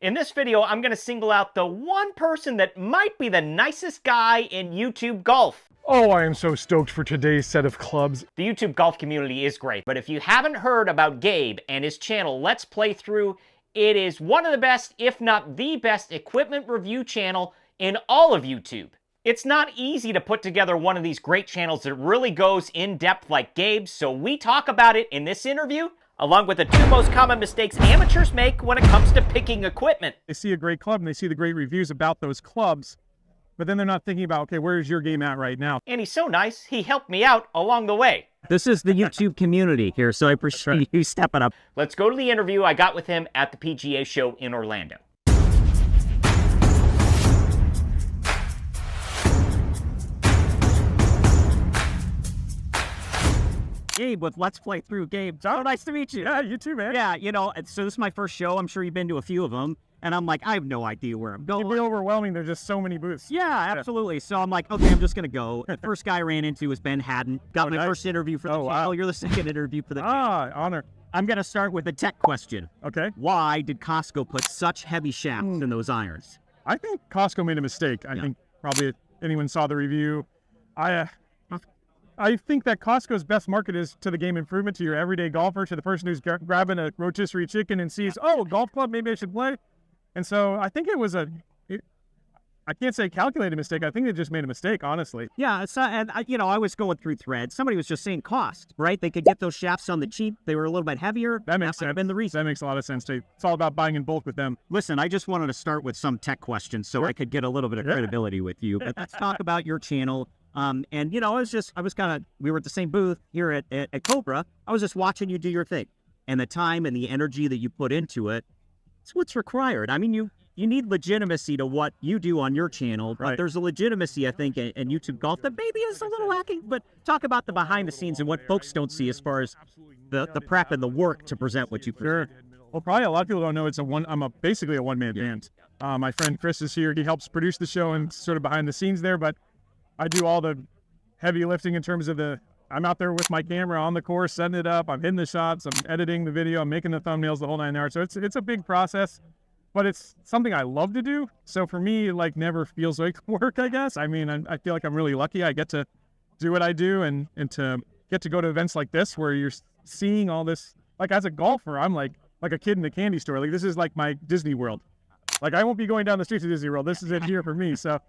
In this video, I'm going to single out the one person that might be the nicest guy in YouTube golf. Oh, I am so stoked for today's set of clubs. The YouTube golf community is great, but if you haven't heard about Gabe and his channel, Let's Play Through, it is one of the best, if not the best, equipment review channel in all of YouTube. It's not easy to put together one of these great channels that really goes in depth like Gabe's, so we talk about it in this interview, along with the two most common mistakes amateurs make when it comes to picking equipment. They see a great club and they see the great reviews about those clubs, but then they're not thinking about, okay, where's your game at right now? And he's so nice, he helped me out along the way. This is the YouTube community here, so I appreciate you stepping up. Let's go to the interview I got with him at the PGA Show in Orlando. Gabe with Let's Play Through. Gabe, so nice to meet you. Yeah, you too, man. Yeah, you know, so this is my first show. I'm sure you've been to a few of them. And I'm like, I have no idea where I'm going. It'd be overwhelming. There's just so many booths. Yeah, absolutely. So I'm like, okay, I'm just going to go. The first guy I ran into was Ben Haddon. Got my first interview for the channel. Wow. You're the second interview for the channel. Ah, honor. I'm going to start with a tech question. Okay. Why did Costco put such heavy shafts in those irons? I think Costco made a mistake. I think probably anyone saw the review. I think that Costco's best market is to the game improvement, to your everyday golfer, to the person who's grabbing a rotisserie chicken and sees, oh, golf club, maybe I should play. And so I think it was I can't say calculated mistake. I think they just made a mistake, honestly. Yeah, it's and I was going through threads. Somebody was just saying cost, right? They could get those shafts on the cheap. They were a little bit heavier. That makes sense. Been the reason. That makes a lot of sense, too. It's all about buying in bulk with them. Listen, I just wanted to start with some tech questions so I could get a little bit of credibility with you. But let's talk about your channel. And we were at the same booth here at Cobra. I was just watching you do your thing, and the time and the energy that you put into it, it's what's required. I mean, you need legitimacy to what you do on your channel, but there's a legitimacy, I think, in YouTube golf that maybe is a little lacking. But talk about the behind the scenes and what folks don't see as far as the prep and the work to present what you present. Sure. Well, probably a lot of people don't know I'm basically a one-man band. My friend Chris is here. He helps produce the show and sort of behind the scenes there, but I do all the heavy lifting in terms of I'm out there with my camera on the course, setting it up. I'm hitting the shots. I'm editing the video. I'm making the thumbnails, the whole 9 yards. So it's a big process, but it's something I love to do. So for me, it never feels like work, I guess. I mean, I feel like I'm really lucky. I get to do what I do and to get to go to events like this where you're seeing all this. Like as a golfer, I'm like a kid in a candy store. Like this is like my Disney World. Like I won't be going down the streets of Disney World. This is it here for me. So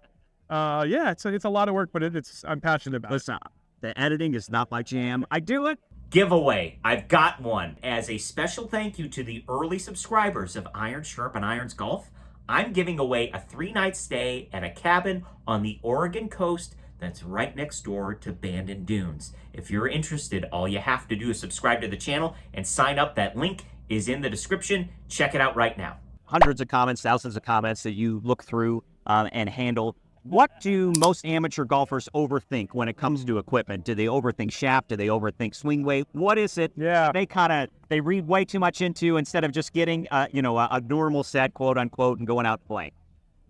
it's a lot of work, but I'm passionate about it. The editing is not my jam. I do it. Giveaway. I've got one. As a special thank you to the early subscribers of Iron Sharp and Irons Golf, I'm giving away a 3-night stay at a cabin on the Oregon coast that's right next door to Bandon Dunes. If you're interested, all you have to do is subscribe to the channel and sign up. That link is in the description. Check it out right now. Hundreds of comments, thousands of comments that you look through and handle. What do most amateur golfers overthink when it comes to equipment? Do they overthink shaft? Do they overthink swing weight? What is it they read way too much into instead of just getting a normal set, quote unquote, and going out playing?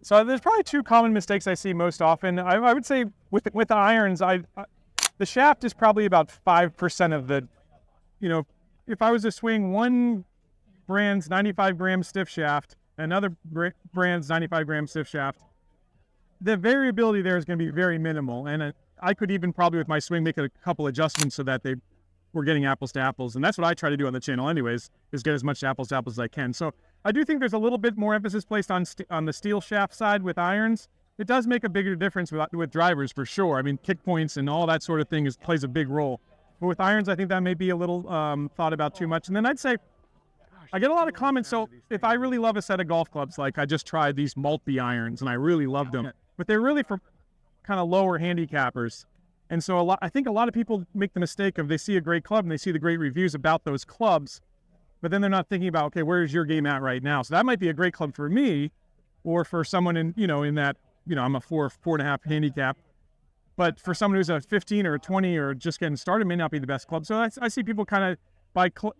So there's probably two common mistakes I see most often. I would say with the irons, the shaft is probably about 5% of the, if I was to swing one brand's 95 gram stiff shaft, another brand's 95 gram stiff shaft, the variability there is going to be very minimal. And I could even probably with my swing make a couple adjustments so that we're getting apples to apples. And that's what I try to do on the channel anyways, is get as much apples to apples as I can. So I do think there's a little bit more emphasis placed on the steel shaft side with irons. It does make a bigger difference with drivers for sure. I mean, kick points and all that sort of thing plays a big role. But with irons, I think that may be a little thought about too much. And then I'd say, I get a lot of comments. So if I really love a set of golf clubs, like I just tried these multi-irons and I really loved them, but they're really for kind of lower handicappers. And so I think a lot of people make the mistake of they see a great club and they see the great reviews about those clubs, but then they're not thinking about, okay, where's your game at right now? So that might be a great club for me or for someone in that, I'm a 4.5 handicap, but for someone who's a 15 or a 20 or just getting started may not be the best club. So I see people kind of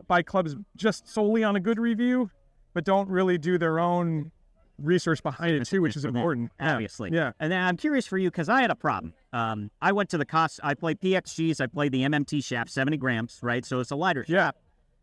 buy clubs just solely on a good review, but don't really do their own research behind it too, which is important. Obviously. Yeah. And then I'm curious for you, because I had a problem. I went to I played PXGs, I played the MMT shaft, 70 grams, right? So it's a lighter shaft.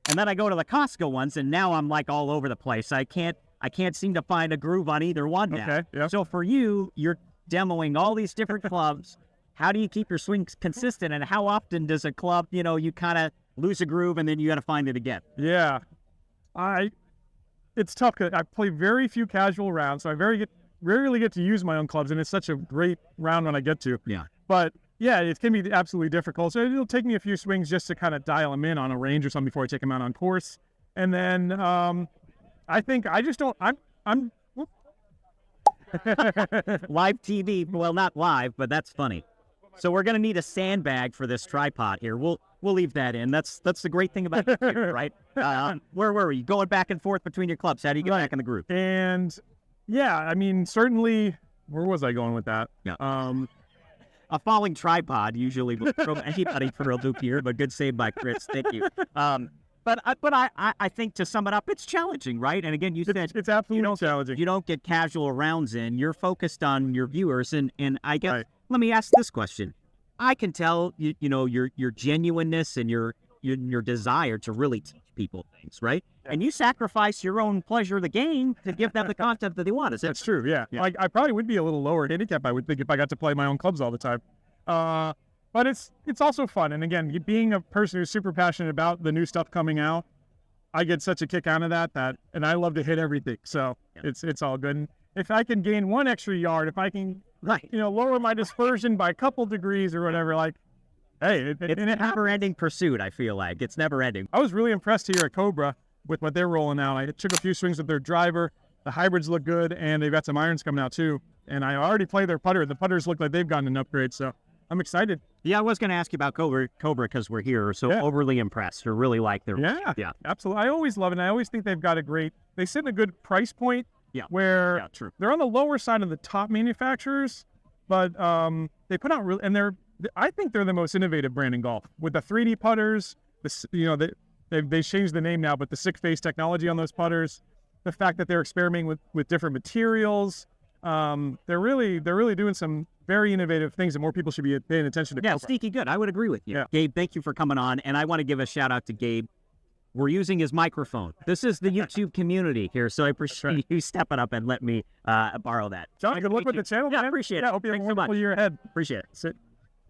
And then I go to the Costco ones, and now I'm like all over the place. I can't I can't seem to find a groove on either one now. Okay, yeah. So for you, you're demoing all these different clubs. How do you keep your swings consistent, and how often does a club, you kind of lose a groove and then you got to find it again? Yeah, it's tough because I play very few casual rounds, so I rarely get to use my own clubs, and it's such a great round when I get to. Yeah. But yeah, it can be absolutely difficult. So it'll take me a few swings just to kind of dial them in on a range or something before I take them out on course. And then I think I just don't. I'm Live TV, well, not live, but that's funny. So we're gonna need a sandbag for this tripod here. We'll leave that in. That's the great thing about it, right? Where were you going back and forth between your clubs? How do you get back in the group? And yeah, I mean, certainly. Where was I going with that? Yeah. A falling tripod usually will throw anybody for a loop here, but good save by Chris. Thank you. But I think to sum it up, it's challenging, right? And again, you said it's absolutely challenging. You don't get casual rounds in. You're focused on your viewers, and I guess Right. Let me ask this question. I can tell your genuineness and your desire to really teach people things, right? Yeah. And you sacrifice your own pleasure of the game to give them the content that they want. Is that That's true, yeah. Yeah. Like, I probably would be a little lower handicap, I would think, if I got to play my own clubs all the time. But it's also fun. And again, being a person who's super passionate about the new stuff coming out, I get such a kick out of that, and I love to hit everything. So Yeah. it's all good. And if I can gain 1 extra yard, if I can, right? lower my dispersion by a couple degrees or whatever, like, hey, It's a never-ending pursuit, I feel like. It's never-ending. I was really impressed here at Cobra with what they're rolling out. I took a few swings with their driver. The hybrids look good, and they've got some irons coming out too. And I already play their putter. The putters look like they've gotten an upgrade, so I'm excited. Yeah, I was going to ask you about Cobra because we're here. So Yeah. overly impressed or really like their Yeah, absolutely. I always love it. And I always think they've got they sit in a good price point. Yeah. Where Yeah, true. they're on the lower side of the top manufacturers, but they put out I think they're the most innovative brand in golf with the 3D putters. They changed the name now, but the 6-phase technology on those putters, the fact that they're experimenting with different materials, they're really doing some very innovative things, and more people should be paying attention to. Yeah, Cobra. sneaky good. I would agree with you. Yeah. Gabe, thank you for coming on. And I want to give a shout out to Gabe. We're using his microphone. This is the YouTube community here, so I appreciate you stepping up and letting me borrow that. John, good luck with the channel. Yeah, man. appreciate it. Yeah, hope you have a Thanks so wonderful much. year ahead. Appreciate it. Sit.